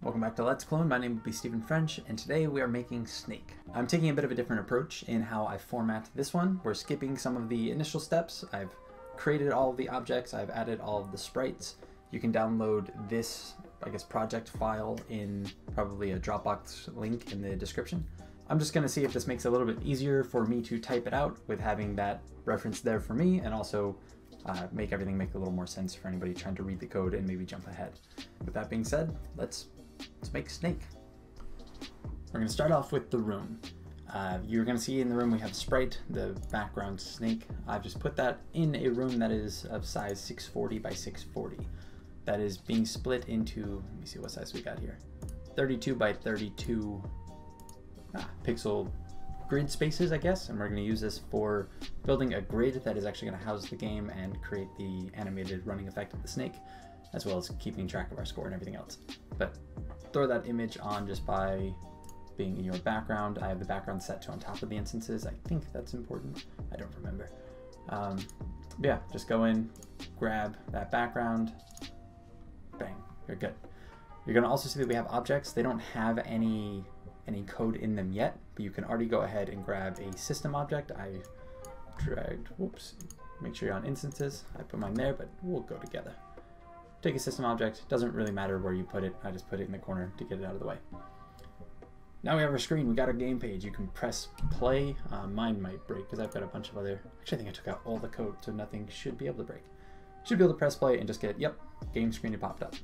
Welcome back to Let's Clone. My name will be Stephen French, and today we are making Snake. I'm taking a bit of a different approach in how I format this one. We're skipping some of the initial steps. I've created all of the objects. I've added all of the sprites. You can download this, project file in probably a Dropbox link in the description. I'm just going to see if this makes it a little bit easier for me to type it out with having that reference there for me, and also make everything make a little more sense for anybody trying to read the code and maybe jump ahead. With that being said, let's make Snake. We're going to start off with the room. You're going to see in the room we have Sprite, the background Snake. I've just put that in a room that is of size 640 by 640. That is being split into, let me see what size we got here, 32 by 32 pixel grid spaces, I guess, and we're going to use this for building a grid that is actually going to house the game and create the animated running effect of the snake, as well as keeping track of our score and everything else. But throw that image on just by being in your background. I have the background set to on top of the instances. I think that's important. I don't remember. Yeah, just go in, grab that background, bang, you're good. You're going to also see that we have objects. They don't have any code in them yet, but you can already go ahead and grab a system object. I dragged, whoops, make sure you're on instances. I put mine there, but we'll go together. Take a system object, doesn't really matter where you put it. I just put it in the corner to get it out of the way. Now we have our screen, we got our game page. You can press play. Mine might break because I've got a bunch of other, actually I think I took out all the code, so nothing should be able to break. Should be able to press play and just get, yep, game screen it popped up.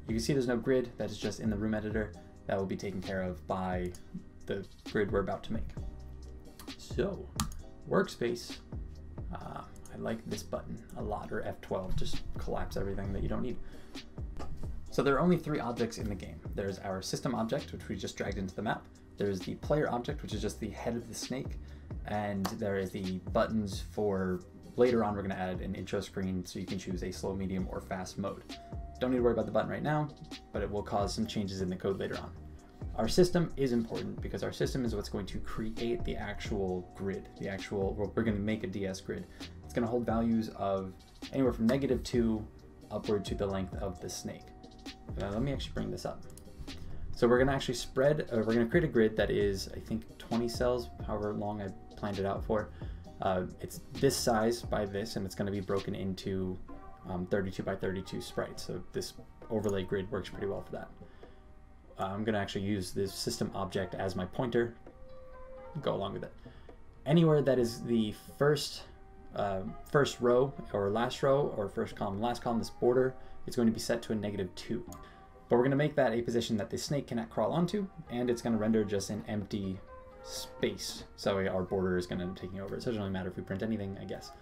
You can see there's no grid, that is just in the room editor. That will be taken care of by the grid we're about to make. So, workspace, I like this button a lot, or F12, just collapse everything that you don't need. So there are only 3 objects in the game. There's our system object, which we just dragged into the map. There's the player object, which is just the head of the snake. And there is the buttons for, later on we're gonna add an intro screen so you can choose a slow, medium, or fast mode. Don't need to worry about the button right now, but it will cause some changes in the code later on. Our system is important because our system is what's going to create the actual grid. We're going to make a DS grid. It's going to hold values of anywhere from -2 upward to the length of the snake. Now let me actually bring this up. So we're going to actually we're going to create a grid that is, I think, 20 cells, however long I planned it out for. It's this size by this, and it's going to be broken into 32 by 32 sprites. So this overlay grid works pretty well for that. I'm going to actually use this system object as my pointer, go along with it. Anywhere that is the first row or last row, or first column, last column, this border, is going to be set to a -2. But we're going to make that a position that the snake cannot crawl onto, and it's going to render just an empty space. So our border is going to end up taking over. It doesn't really matter if we print anything, I guess.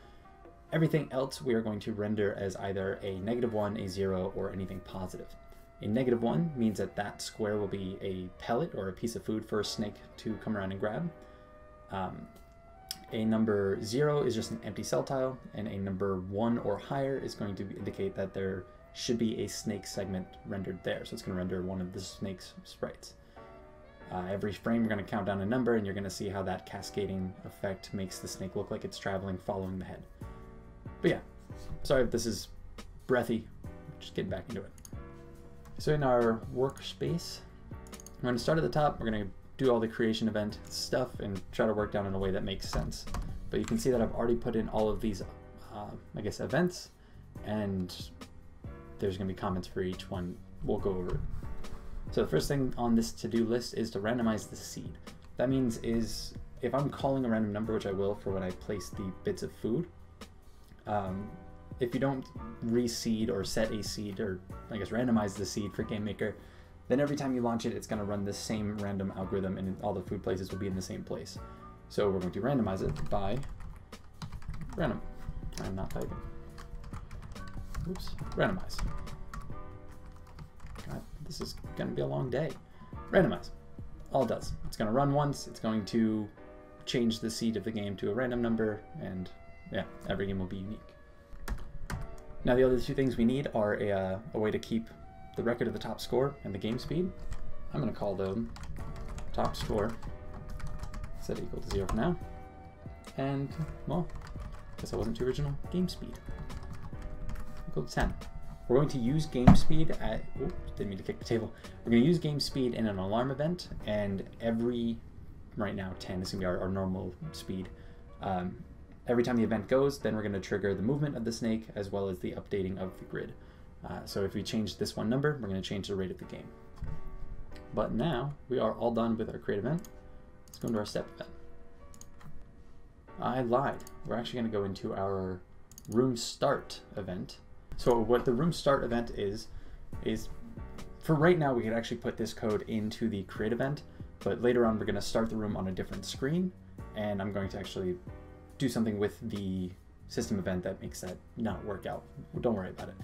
Everything else we are going to render as either a -1, a 0, or anything positive. A -1 means that that square will be a pellet or a piece of food for a snake to come around and grab. A number 0 is just an empty cell tile, and a number 1 or higher is going to indicate that there should be a snake segment rendered there. So it's going to render one of the snake's sprites. Every frame we're going to count down a number, and you're going to see how that cascading effect makes the snake look like it's traveling following the head. But yeah, sorry if this is breathy, just getting back into it. So in our workspace, I'm going to start at the top. We're going to do all the creation event stuff and try to work down in a way that makes sense. But you can see that I've already put in all of these, events, and there's going to be comments for each one. We'll go over it. So the first thing on this to-do list is to randomize the seed. That means if I'm calling a random number, which I will for when I place the bits of food, if you don't reseed or set a seed, or I guess randomize the seed for GameMaker, then every time you launch it, it's going to run the same random algorithm, and all the food places will be in the same place. So we're going to randomize it by random. I'm not typing. Oops, randomize. God, this is going to be a long day. Randomize. All it does. It's going to run once. It's going to change the seed of the game to a random number, and yeah, every game will be unique. Now the other 2 things we need are a way to keep the record of the top score and the game speed. I'm going to call them top score, set equal to 0 for now, and, well, guess I wasn't too original, game speed equal to 10. We're going to use game speed at, oops, didn't mean to kick the table. We're going to use game speed in an alarm event, and every, right now 10 is going to be our normal speed. Every time the event goes, then we're going to trigger the movement of the snake as well as the updating of the grid. So if we change this one number, we're going to change the rate of the game. But now we are all done with our create event. Let's go into our step event. I lied. We're actually going to go into our room start event. So what the room start event is for right now we could actually put this code into the create event, but later on we're going to start the room on a different screen, and I'm going to actually do something with the system event that makes that not work out. Don't worry about it.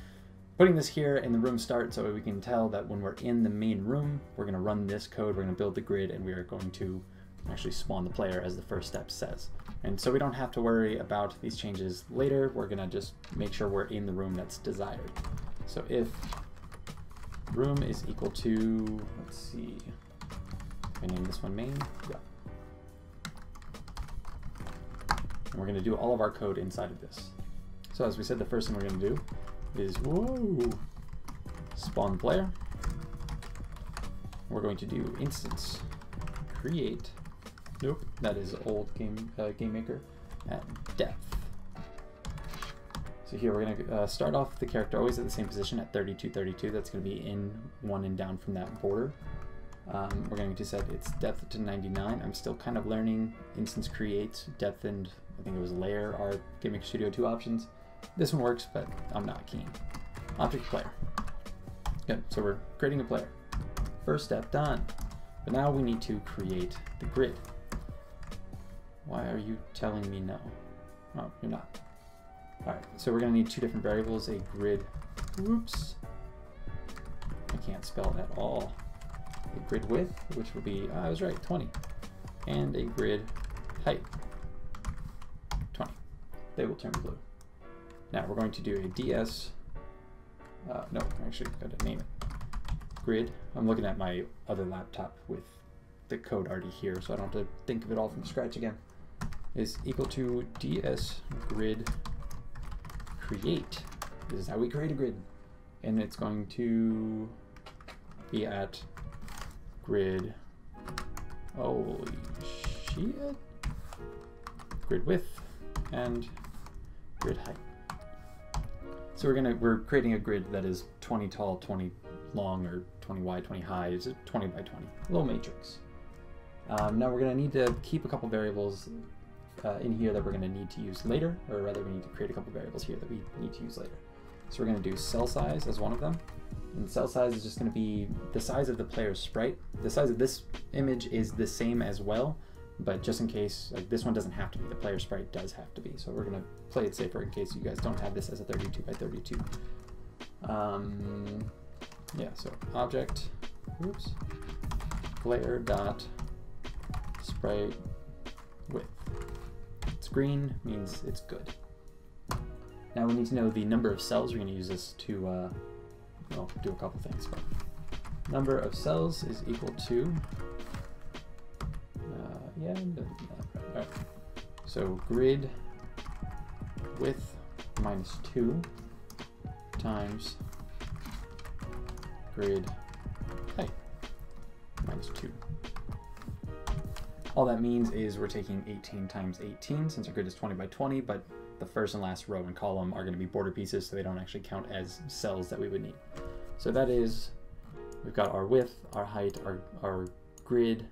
Putting this here in the room start so we can tell that when we're in the main room, we're going to run this code, we're going to build the grid, and we are going to actually spawn the player as the first step says. And so we don't have to worry about these changes later. We're going to just make sure we're in the room that's desired. So if room is equal to, let's see, I name this one main. Yeah. And we're going to do all of our code inside of this. So as we said, the first thing we're going to do is, whoa, spawn player. We're going to do instance create. Nope, that is old game maker at depth. So here we're going to start off the character always at the same position at 3232. That's going to be in one and down from that border. We're going to set its depth to 99. I'm still kind of learning instance create, depth, and I think it was layer are Game Maker Studio 2 options. This one works, but I'm not keen. Object player. Good, so we're creating a player. First step done. But now we need to create the grid. Why are you telling me no? Oh, you're not. All right, so we're gonna need two different variables, a grid, oops, I can't spell at all. A grid width, which will be, I was right, 20. And a grid height, 20. They will turn blue. Now we're going to do a DS, no, actually I've got to name it. Grid, I'm looking at my other laptop with the code already here, so I don't have to think of it all from scratch again, is equal to DS grid create. This is how we create a grid. And it's going to be at grid, holy shit, grid width and grid height. So we're creating a grid that is 20 tall, 20 long, or 20 wide, 20 high. It's a 20 by 20, a little matrix. Now we're going to need to keep a couple variables in here that we're going to need to use later, or rather we need to create a couple variables here that we need to use later. So we're going to do cell size as one of them. And cell size is just going to be the size of the player's sprite. The size of this image is the same as well, but just in case, like this one doesn't have to be, the player sprite does have to be. So we're going to play it safer in case you guys don't have this as a 32 by 32. Yeah, so object, oops, player dot sprite width. It's green, means it's good. Now we need to know the number of cells. We're going to use this to, well, do a couple things. But number of cells is equal to, yeah, all right. So grid width minus 2 times grid height minus 2. All that means is we're taking 18 times 18 since our grid is 20 by 20, but the first and last row and column are going to be border pieces, so they don't actually count as cells that we would need. So that is, we've got our width, our height, our grid,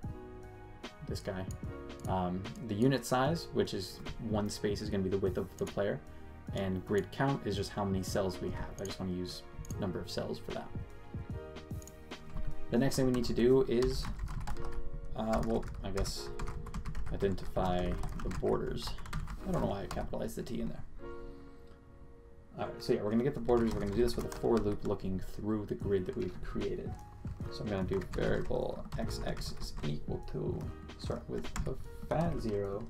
this guy. The unit size, which is one space, is going to be the width of the player, and grid count is just how many cells we have. I just want to use number of cells for that. The next thing we need to do is, well, I guess identify the borders. I don't know why I capitalized the T in there. All right, so yeah, we're going to get the borders. We're going to do this with a for loop looking through the grid that we've created. So I'm going to do variable xx is equal to, start with a fat 0,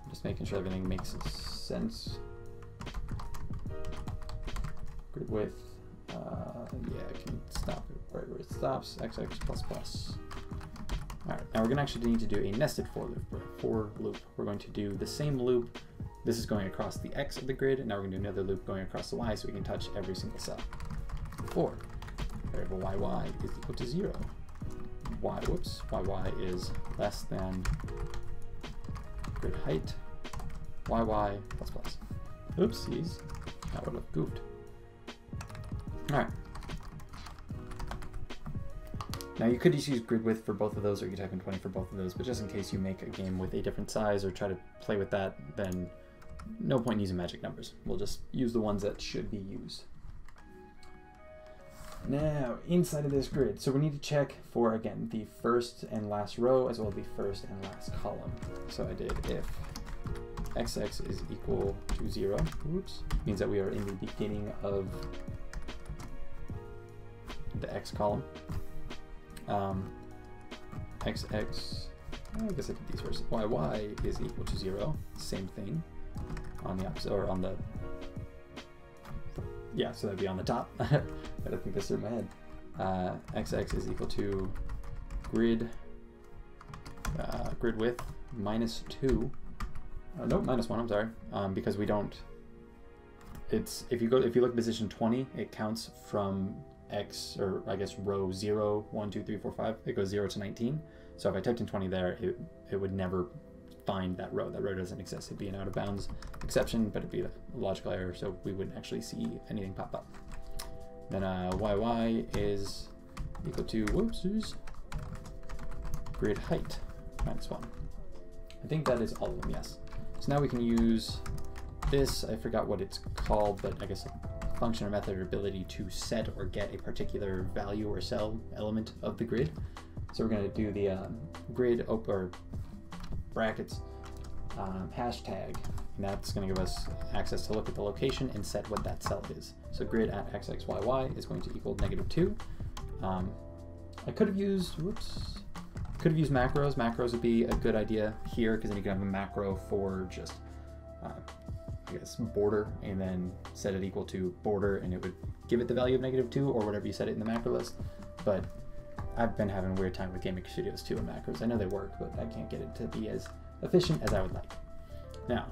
just making sure everything makes sense. Grid width, yeah, I can stop it right where it stops, xx plus plus. All right, now we're going to actually need to do a nested for loop. We're going to do the same loop. This is going across the x of the grid, and now we're going to do another loop going across the y so we can touch every single cell. 4. Variable yy is equal to 0. Yy is less than grid height, yy plus plus. Oopsies, that would have goofed. All right. Now you could just use grid width for both of those, or you could type in 20 for both of those, but just in case you make a game with a different size or try to play with that, then no point in using magic numbers. We'll just use the ones that should be used. Now, inside of this grid, so we need to check for, again, the first and last row as well as the first and last column. So I did if xx is equal to 0, oops, means that we are in the beginning of the x column. Xx, I guess I did these first. Yy is equal to 0, same thing on the opposite, or on the, yeah, so that'd be on the top. Gotta think this through my head. Xx is equal to grid width minus 2. Nope, minus 1, I'm sorry. Because we don't, it's, if you look at position 20, it counts from X, or I guess row 0, 1, 2, 3, 4, 5, it goes 0 to 19. So if I typed in 20 there, it would never find that row. That row doesn't exist. It'd be an out of bounds exception, but it'd be a logical error, so we wouldn't actually see anything pop up. Then yy is equal to, whoopsies, grid height minus 1. I think that is all of them, yes. So now we can use this, I forgot what it's called, but I guess a function or method or ability to set or get a particular value or cell element of the grid. So we're going to do the grid or brackets hashtag, and that's going to give us access to look at the location and set what that cell is. So grid at xxyy is going to equal -2. I could have used, macros. Macros would be a good idea here, because then you can have a macro for just, I guess, border, and then set it equal to border, and it would give it the value of -2 or whatever you set it in the macro list. But I've been having a weird time with Gaming Studios 2 and macros. I know they work, but I can't get it to be as efficient as I would like. Now,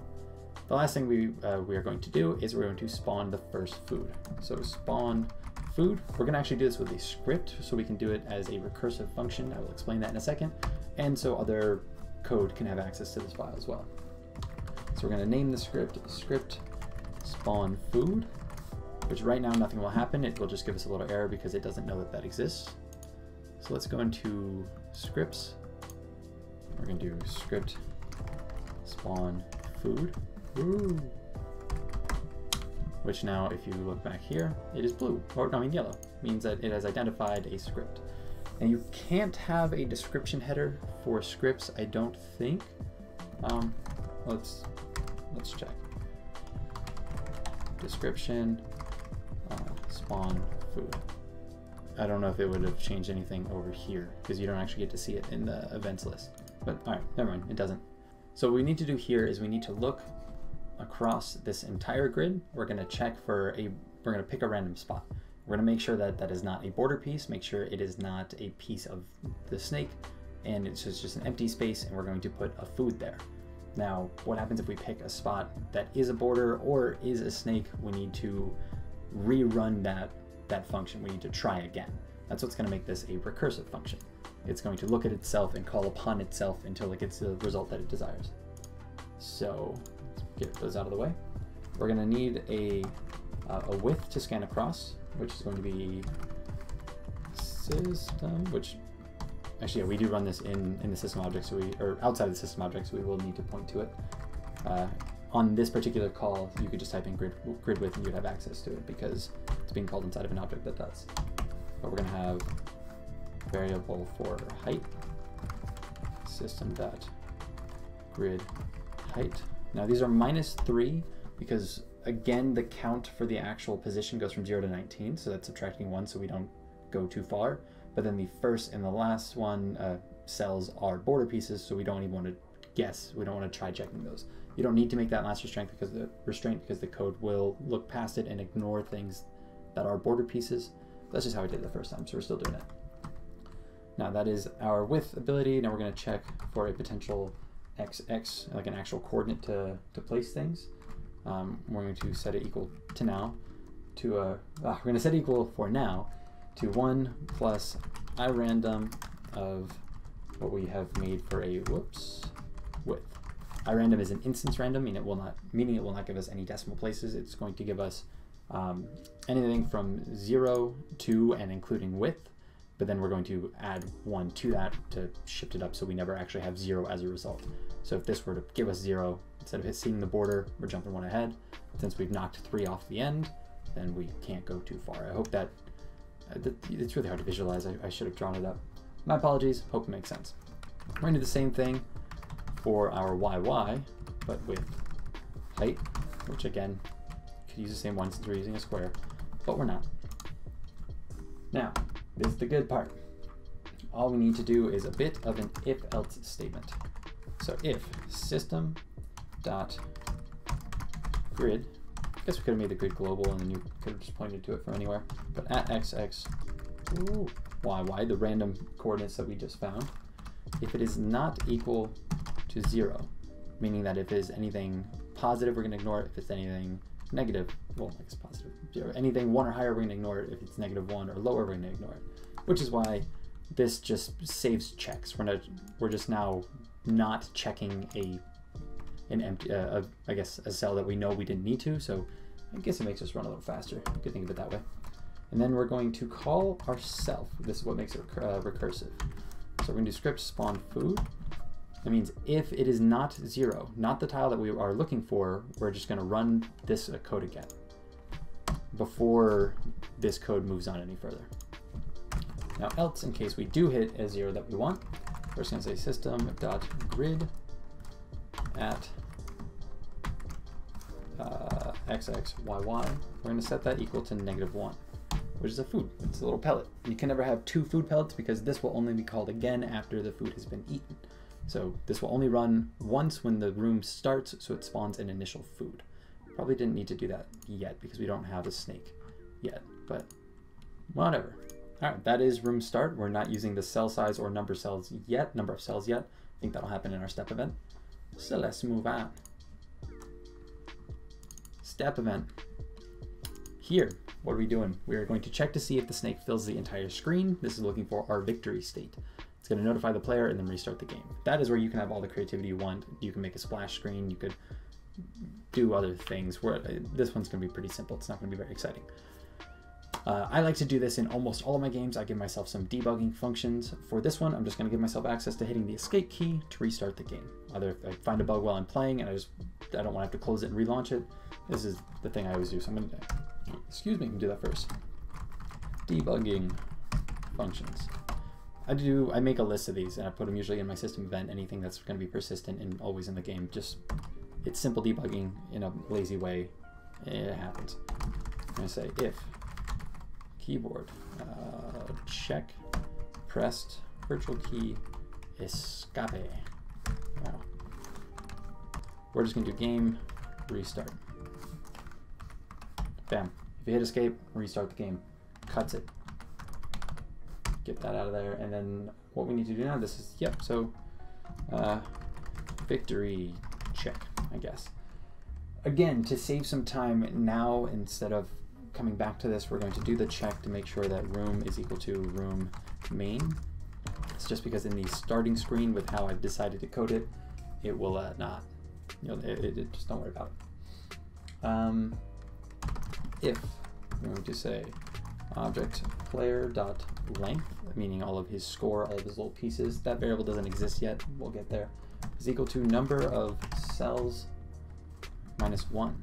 the last thing we are going to do is we're going to spawn the first food. So spawn food. We're going to actually do this with a script, so we can do it as a recursive function. I will explain that in a second. And so other code can have access to this file as well. So we're going to name the script spawn food, which right now nothing will happen. It will just give us a little error because it doesn't know that that exists. So let's go into scripts. We're going to do script spawn food. Woo. Which now, if you look back here, it is blue, or I mean yellow, means that it has identified a script. And you can't have a description header for scripts, I don't think. Let's check. Description, spawn food. I don't know if it would have changed anything over here, because you don't actually get to see it in the events list. But all right, never mind, it doesn't. So what we need to do here is we need to look across this entire grid. We're going to check for we're going to pick a random spot. We're going to make sure that that is not a border piece, make sure it is not a piece of the snake, and it's just an empty space, and we're going to put a food there. Now, what happens if we pick a spot that is a border or is a snake? We need to rerun that function. We need to try again. That's what's going to make this a recursive function. It's going to look at itself and call upon itself until it gets the result that it desires. So let's get those out of the way. We're going to need a width to scan across, which is going to be system, which actually, yeah, we do run this in the system object, so or outside of the system object, so we will need to point to it. On this particular call, you could just type in grid width and you'd have access to it because it's being called inside of an object that does. But we're going to have variable for height, system.grid height. Now these are -3 because, again, the count for the actual position goes from 0 to 19, so that's subtracting 1 so we don't go too far. But then the first and the last one cells are border pieces, so we don't even want to guess. We don't want to try checking those. You don't need to make that last restraint because the code will look past it and ignore things that are border pieces. That's just how I did it the first time, so we're still doing it. Now that is our width ability. Now we're going to check for a potential xx, like an actual coordinate to place things. We're going to set it equal to now. to we're going to set equal for now to 1 plus irandom of what we have made for a width. Irandom is an instance random, meaning it will not give us any decimal places. It's going to give us anything from 0 to and including width, but then we're going to add 1 to that to shift it up so we never actually have 0 as a result. So if this were to give us 0, instead of seeing the border, we're jumping 1 ahead. Since we've knocked 3 off the end, then we can't go too far. I hope that, it's really hard to visualize. I should have drawn it up. My apologies, hope it makes sense. We're going to do the same thing for our YY, but with height, which again, could use the same one since we're using a square, but we're not. Now, this is the good part. All we need to do is a bit of an if-else statement. So if system dot grid, I guess we could have made the grid global and then you could have just pointed to it from anywhere, but at xx, y, the random coordinates that we just found, if it is not equal to 0, meaning that if it's anything positive, we're going to ignore it. If it's anything negative, well, I guess positive, 0. Anything 1 or higher, we're going to ignore it. If it's -1 or lower, we're going to ignore it. Which is why this just saves checks. We're just now not checking an empty, I guess, a cell that we know we didn't need to. So I guess it makes us run a little faster. You could think of it that way. And then we're going to call our self. This is what makes it recursive. So we're going to do script spawn food. That means if it is not 0, not the tile that we are looking for, we're just going to run this code again before this code moves on any further. Now else, in case we do hit a 0 that we want, we're just going to say system.grid at xxyy. We're going to set that equal to -1, which is a food. It's a little pellet. You can never have 2 food pellets because this will only be called again after the food has been eaten. So this will only run once when the room starts, so it spawns an initial food. Probably didn't need to do that yet because we don't have a snake yet, but whatever. All right, that is room start. We're not using the cell size or number of cells yet. I think that'll happen in our step event. So let's move on. Step event. Here, what are we doing? We are going to check to see if the snake fills the entire screen. This is looking for our victory state. It's going to notify the player and then restart the game. That is where you can have all the creativity you want. You can make a splash screen. You could do other things. This one's going to be pretty simple. It's not going to be very exciting. I like to do this in almost all of my games. I give myself some debugging functions. For this one, I'm just going to give myself access to hitting the escape key to restart the game. Either if I find a bug while I'm playing and I don't want to have to close it and relaunch it, this is the thing I always do. So I'm going to, excuse me, I'm going to do that first. Debugging functions. I make a list of these and I put them usually in my system event, anything that's going to be persistent and always in the game. It's simple debugging in a lazy way. It happens. I'm going to say if keyboard check pressed virtual key escape. Wow. We're just going to do game restart. Bam. If you hit escape, restart the game. Cuts it. Get that out of there, and then what we need to do now, this is, yep, so victory check, I guess. Again, to save some time now, instead of coming back to this, we're going to do the check to make sure that room is equal to room main. It's just because in the starting screen with how I've decided to code it, it will not, just don't worry about it. If we're going to say object player dot length, meaning all of his score, all of his little pieces, that variable doesn't exist yet, we'll get there, is equal to number of cells minus 1.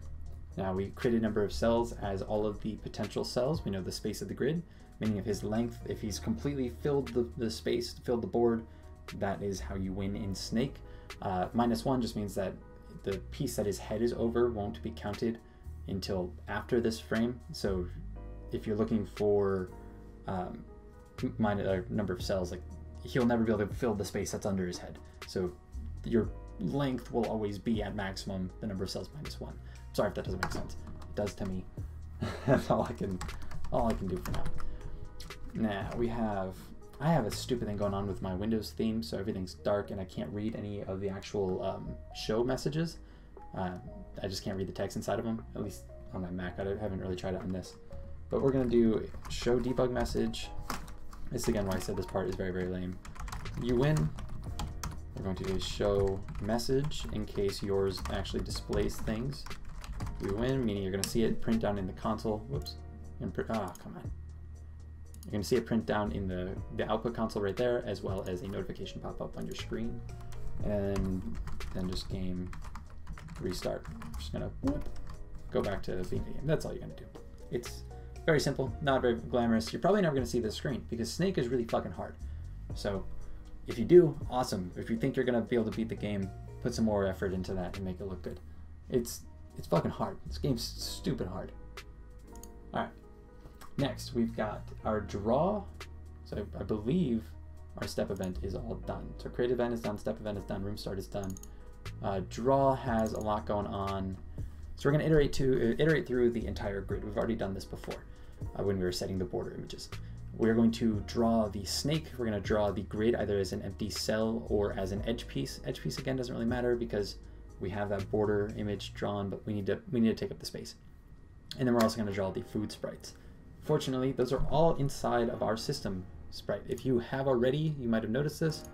Now we create a number of cells as all of the potential cells. We know the space of the grid, meaning if his length, if he's completely filled the space, filled the board, that is how you win in Snake. Minus 1 just means that the piece that his head is over won't be counted until after this frame. So if you're looking for number of cells, like he'll never be able to fill the space that's under his head. So your length will always be at maximum the number of cells minus 1. Sorry if that doesn't make sense. It does to me. That's all I can do for now. Now I have a stupid thing going on with my Windows theme, so everything's dark and I can't read any of the actual show messages. I just can't read the text inside of them. At least on my Mac. I haven't really tried it on this. But we're going to do show debug message. This is again why I said this part is very, very lame. You win. We're going to do show message in case yours actually displays things. You win, meaning you're going to see it print down in the console. Whoops. Come on. You're going to see it print down in the output console right there, as well as a notification pop up on your screen. And then just game restart. I'm just going to go back to being a game. That's all you're going to do. It's very simple, not very glamorous. You're probably never going to see this screen because Snake is really fucking hard. So if you do, awesome. If you think you're going to be able to beat the game, put some more effort into that and make it look good. It's fucking hard. This game's stupid hard. All right. Next, we've got our draw. So I believe our step event is all done. So create event is done, step event is done, room start is done. Draw has a lot going on. So we're going to iterate through the entire grid. We've already done this before when we were setting the border images. We're going to draw the snake. We're going to draw the grid either as an empty cell or as an edge piece. Edge piece again doesn't really matter because we have that border image drawn, but we need to take up the space. And then we're also going to draw the food sprites. Fortunately, those are all inside of our system sprite. If you have already, you might have noticed this,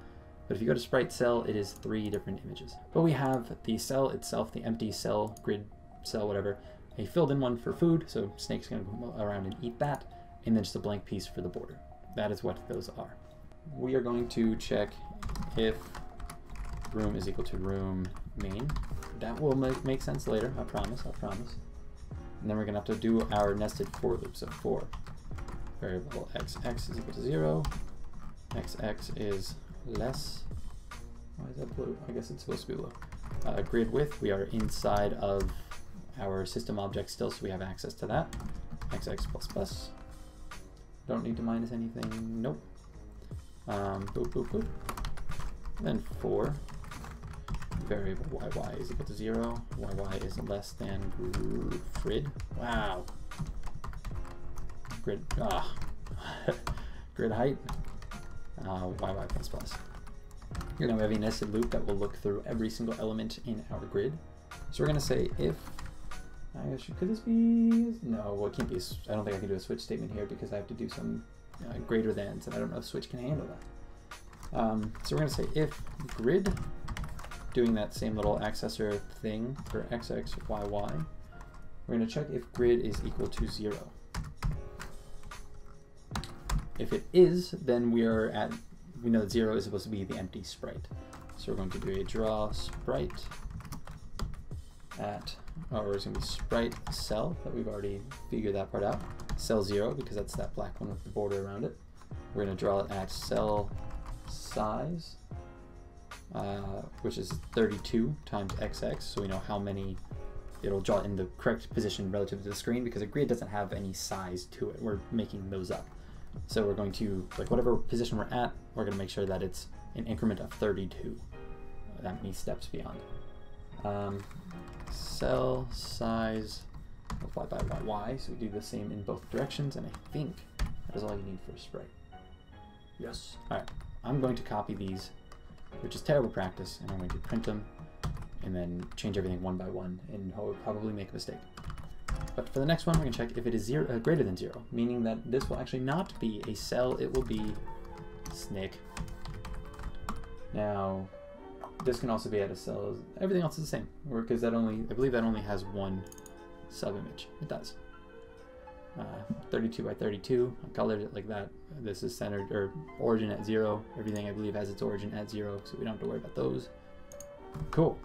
but if you go to sprite cell, it is 3 different images. But we have the cell itself, the empty cell, grid cell, whatever, a filled in one for food, so Snake's going to go around and eat that, and then just a blank piece for the border. That is what those are. We are going to check if room is equal to room main. That will make sense later, I promise. And then we're going to have to do our nested for loop. So for variable xx is equal to 0, xx is less. Why is that blue? I guess it's supposed to be blue. Grid width, we are inside of our system object still, so we have access to that. Xx plus plus. Don't need to minus anything. Nope. Boop, boop, boop. Then for variable yy is equal to 0, yy is less than grid. Wow. Grid, grid height, yy plus plus. Here now we have a nested loop that will look through every single element in our grid. So we're going to say if, could this be, no, well it can't be, I don't think I can do a switch statement here because I have to do some greater thans, and I don't know if switch can handle that. So we're going to say if grid, doing that same little accessor thing for xx, yy, we're going to check if grid is equal to 0. If it is, then we know that 0 is supposed to be the empty sprite. So we're going to do a draw sprite at, or it's going to be sprite cell, that we've already figured that part out. Cell 0, because that's that black one with the border around it. We're going to draw it at cell size, which is 32 times xx, so we know how many it'll draw in the correct position relative to the screen, because a grid doesn't have any size to it. We're making those up. So we're going to, like, whatever position we're at, we're going to make sure that it's an increment of 32, that many steps beyond. Cell size multiplied by y, so we do the same in both directions, and I think that is all you need for a sprite. Yes. All right, I'm going to copy these, which is terrible practice, and I'm going to print them and then change everything one by one, and probably make a mistake. But for the next one, we're going to check if it is greater than 0, meaning that this will actually not be a cell, it will be snake. Now, this can also be at a cell. Everything else is the same, because I believe that only has one sub-image. It does. 32 by 32, I colored it like that. This is centered, or origin at 0. Everything I believe has its origin at 0, so we don't have to worry about those. Cool.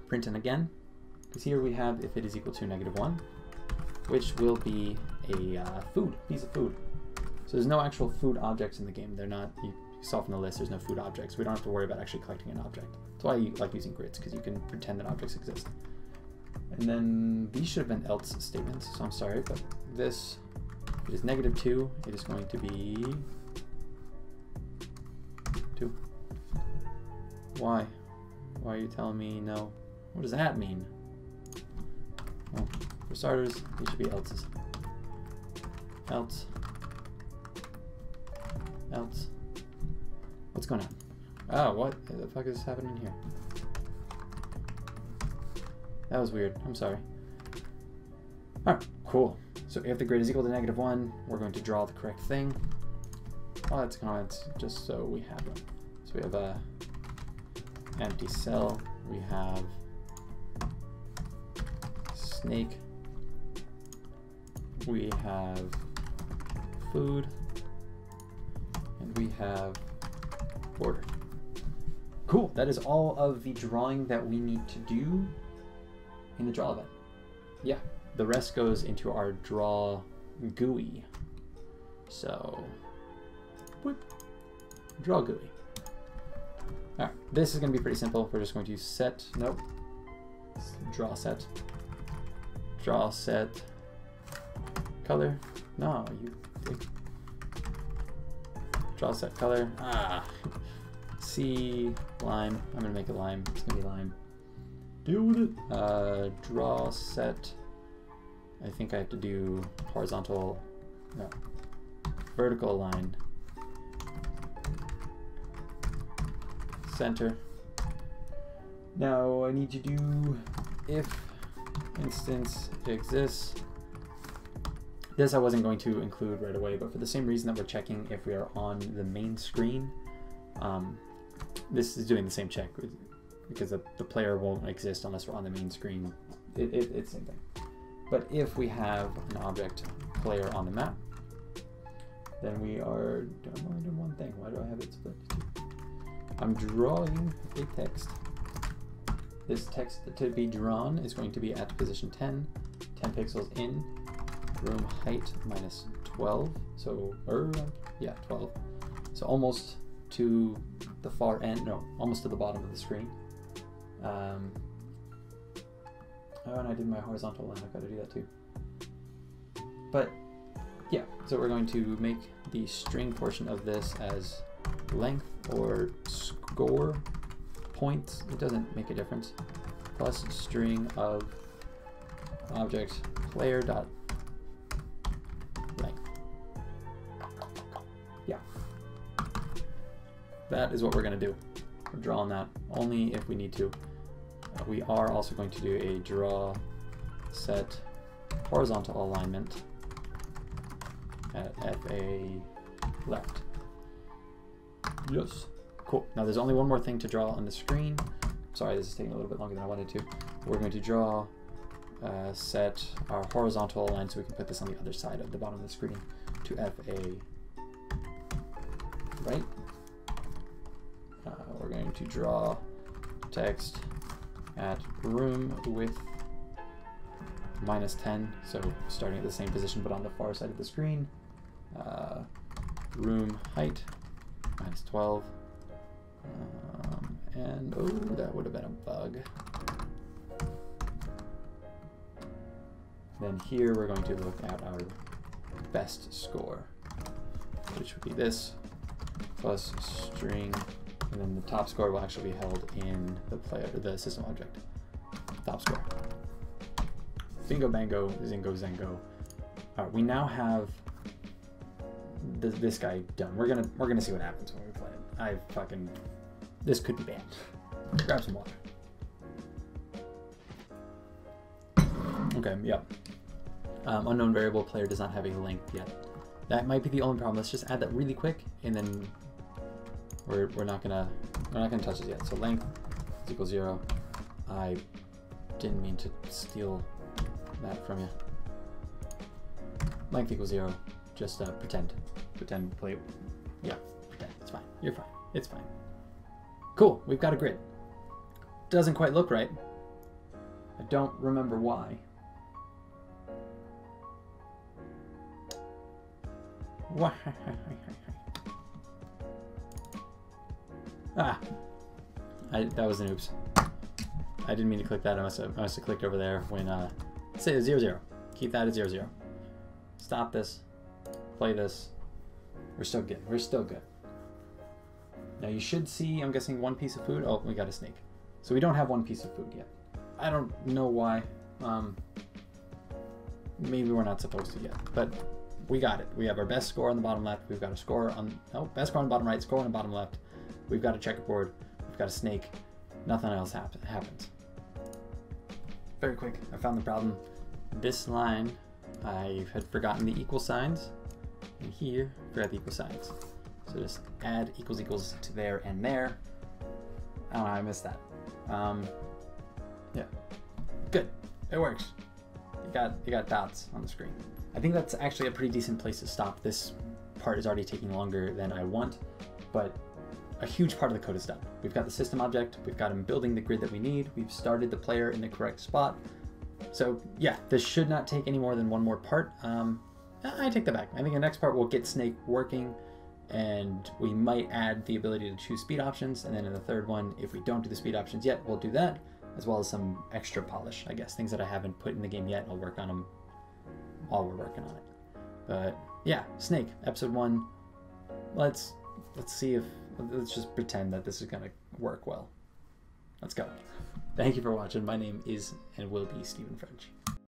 Print in again, because here we have if it is equal to -1, which will be a piece of food. So there's no actual food objects in the game. They're not, you saw from the list, there's no food objects. We don't have to worry about actually collecting an object. That's why you like using grids, because you can pretend that objects exist. And then these should have been else statements, so I'm sorry, but this is -2. It is going to be 2. Why? Why are you telling me no? What does that mean? Well, for starters, these should be else's. Else. Else. What's going on? Oh, what the fuck is happening here? That was weird. I'm sorry. All right, cool. So if the grid is equal to -1, we're going to draw the correct thing. Oh, that's comments just so we have them. So we have a empty cell. We have snake. We have food. And we have border. Cool, that is all of the drawing that we need to do in the draw event. Yeah, the rest goes into our draw GUI. So, whoop, draw GUI. All right, this is gonna be pretty simple. We're just going to set, nope, draw set color. No, you dick. Draw set color. C lime. I'm gonna make it lime. It's gonna be lime. Deal with it. Draw set. I think I have to do horizontal. No. Vertical line. Center. Now I need to do if instance exists. This I wasn't going to include right away, but for the same reason that we're checking if we are on the main screen, this is doing the same check because the player won't exist unless we're on the main screen. It's the same thing. But if we have an object player on the map, then we are doing one thing. Why do I have it split? I'm drawing a text. This text to be drawn is going to be at position 10 pixels in, room height -12, so, yeah, 12. So almost to the far end, no, almost to the bottom of the screen. Oh, and I did my horizontal line, I've got to do that too. But yeah, so we're going to make the string portion of this as length or score points, it doesn't make a difference, plus string of object player dot length. Yeah. That is what we're going to do. We're drawing that only if we need to. We are also going to do a draw set horizontal alignment at FA left. Yes. Cool. Now there's only one more thing to draw on the screen. Sorry, this is taking a little bit longer than I wanted to. We're going to draw set our horizontal line so we can put this on the other side of the bottom of the screen to FA right. We're going to draw text at room width -10, so starting at the same position but on the far side of the screen. Room height -12. And oh, that would have been a bug. Then here we're going to look at our best score, which would be this plus string, and then the top score will actually be held in the system object. Top score. Bingo bango, zingo zango. All right, we now have this guy done. We're gonna see what happens when we play it. This could be bad. Grab some water. Okay, yep. Unknown variable player does not have a length yet. That might be the only problem. Let's just add that really quick, and then we're not gonna touch it yet. So length is equal 0. I didn't mean to steal that from you. Length equals 0. Just pretend play. Yeah, pretend. It's fine. You're fine. It's fine. Cool. We've got a grid. Doesn't quite look right. I don't remember why. That was an oops. I didn't mean to click that. I must have clicked over there when say 0 0. Keep that at 0 0. Stop this. Play this. We're still good. We're still good. Now you should see, I'm guessing, one piece of food. Oh, we got a snake. So we don't have one piece of food yet. I don't know why. Maybe we're not supposed to yet, but we got it. We have our best score on the bottom left. We've got a score on, best score on the bottom right, score on the bottom left. We've got a checkerboard. We've got a snake. Nothing else happens. Very quick. I found the problem. this line, I had forgotten the equal signs. And here, forgot the equal signs. So just add equals equals to there and there. I don't know, I missed that. Yeah, good, it works. You got dots on the screen. I think that's actually a pretty decent place to stop. This part is already taking longer than I want, but a huge part of the code is done. We've got the system object, we've got him building the grid that we need, we've started the player in the correct spot. So yeah, this should not take any more than one more part. I take that back. I think the next part will get Snake working, and we might add the ability to choose speed options, and then in the third one, if we don't do the speed options yet, we'll do that, as well as some extra polish, I guess, things that I haven't put in the game yet. I'll work on them while we're working on it. But yeah, Snake, episode 1. Let's see if, let's just pretend that this is gonna work well. Let's go. Thank you for watching. My name is and will be Stephen French.